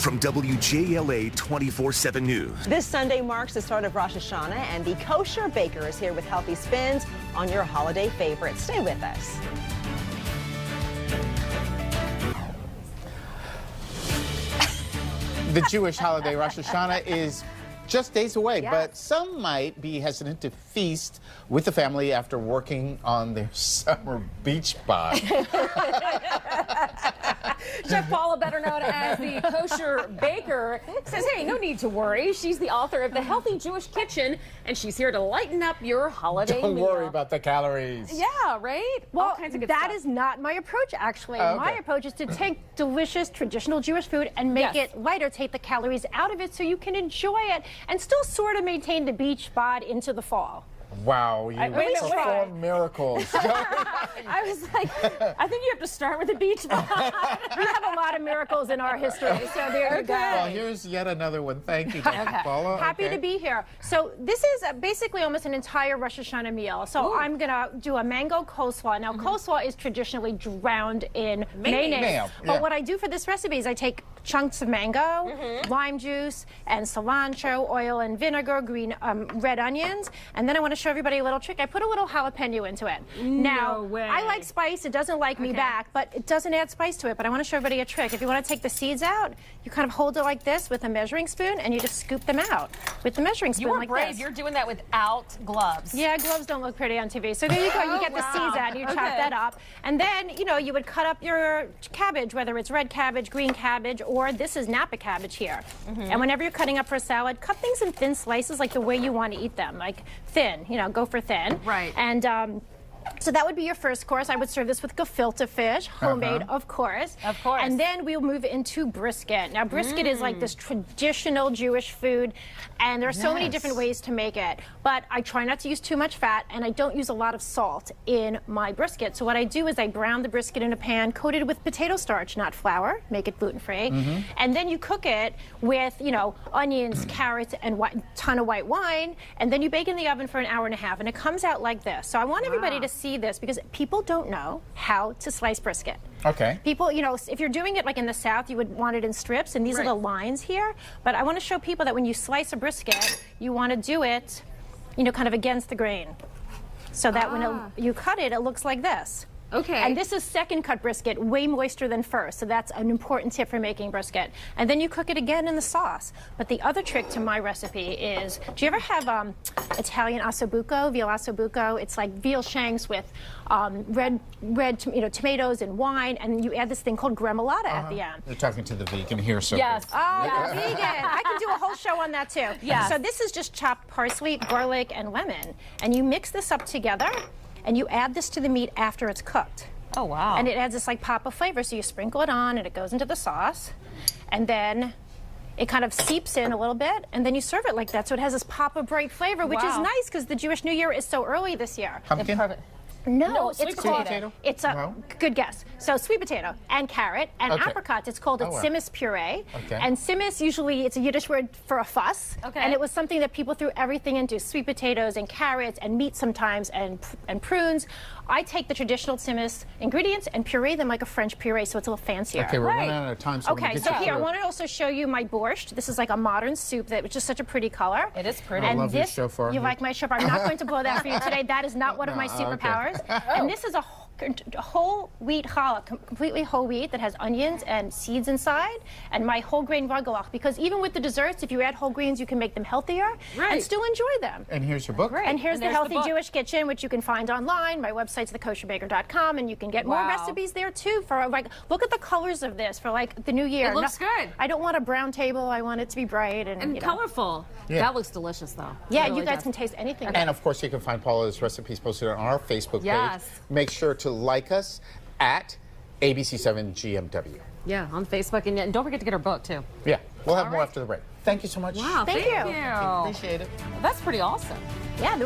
from WJLA 24/7 News. This Sunday marks the start of Rosh Hashanah, and the Kosher Baker is here with healthy spins on your holiday favorites. Stay with us. The Jewish holiday Rosh Hashanah is just days away, but some might be hesitant to feast with the family after working on their summer beach bod. Chef Paula, better known as the Kosher Baker, says, hey, no need to worry. She's the author of The Healthy Jewish Kitchen, and she's here to lighten up your holiday meal. Don't worry about the calories. Yeah, right? Well, all kinds of good that stuff. is not my approach, actually. Oh, okay. My approach is to take delicious traditional Jewish food and make it lighter, take the calories out of it so you can enjoy it and still sort of maintain the beach bod into the fall. Wow, you perform miracles. I was like, I think you have to start with the beach bod. We have a lot of miracles in our history, so there you go. Well, here's yet another one. Thank you, Paula. Happy to be here. So this is basically almost an entire Rosh Hashanah meal. So I'm going to do a mango coleslaw. Now, coleslaw is traditionally drowned in mayonnaise. But what I do for this recipe is I take chunks of mango, lime juice, and cilantro, oil and vinegar, green red onions, and then I want to show everybody a little trick. I put a little jalapeno into it. Now, I like spice. It doesn't like me back, but it doesn't add spice to it. But I want to show everybody a trick. If you want to take the seeds out, you kind of hold it like this with a measuring spoon, and you just scoop them out with the measuring spoon like this. You are brave. You're doing that without gloves. Yeah, gloves don't look pretty on TV. So there you go. You get the seeds out, and you chop that up. And then, you know, you would cut up your cabbage, whether it's red cabbage, green cabbage, or this is Napa cabbage here. And whenever you're cutting up for a salad, cut things in thin slices like the way you want to eat them, like thin, you know, go for thin. Right. And so that would be your first course. I would serve this with gefilte fish, homemade, of course. Of course. And then we'll move into brisket. Now, brisket is like this traditional Jewish food, and there are so many different ways to make it. But I try not to use too much fat, and I don't use a lot of salt in my brisket. So what I do is I brown the brisket in a pan coated with potato starch, not flour, make it gluten-free. And then you cook it with, you know, onions, carrots, and a ton of white wine, and then you bake in the oven for an hour and a half, and it comes out like this. So I want everybody to see this because people don't know how to slice brisket. Okay. People, you know, if you're doing it like in the South, you would want it in strips, and these are the lines here. But I want to show people that when you slice a brisket, you want to do it, you know, kind of against the grain, so that when you cut it, it looks like this. Okay. And this is second cut brisket, way moister than first, so that's an important tip for making brisket. And then you cook it again in the sauce. But the other trick to my recipe is, do you ever have Italian osso buco, veal osso buco? It's like veal shanks with red tomatoes and wine, and you add this thing called gremolata at the end. You're talking to the vegan here, so Vegan. I can do a whole show on that too. So this is just chopped parsley, garlic, and lemon, and you mix this up together. And you add this to the meat after it's cooked. Oh, wow. And it adds this like pop of flavor. So you sprinkle it on and it goes into the sauce. And then it kind of seeps in a little bit. And then you serve it like that. So it has this pop of bright flavor, which is nice because the Jewish New Year is so early this year. Pumpkin? No, sweet it's called, potato. it's a good guess. So sweet potato and carrot and apricots. It's called tzimmus puree. And tzimmus, usually it's a Yiddish word for a fuss. And it was something that people threw everything into, sweet potatoes and carrots and meat sometimes and prunes. I take the traditional tzimmus ingredients and puree them like a French puree, so it's a little fancier. Okay, we're running out of time, so okay, so here, I want to also show you my borscht. This is like a modern soup that was just such a pretty color. It is pretty. I love your shofar. You like my shofar. I'm not going to blow that for you today. That is not one of my superpowers. And this is a whole wheat challah, completely whole wheat that has onions and seeds inside, and my whole grain ragalach, because even with the desserts, if you add whole grains, you can make them healthier and still enjoy them. And here's your book. And here's the Healthy Jewish Kitchen, which you can find online. My website's thekosherbaker.com, and you can get more recipes there too. For like, look at the colors of this for like the new year. It looks good. I don't want a brown table. I want it to be bright and colorful. That looks delicious, though. Yeah, you guys can taste anything. And of course, you can find Paula's recipes posted on our Facebook page. Make sure to like us at ABC7GMW. Yeah, on Facebook. And don't forget to get our book, too. Yeah, we'll have more after the break. Thank you so much. Wow, thank you. Appreciate it. That's pretty awesome. Yeah.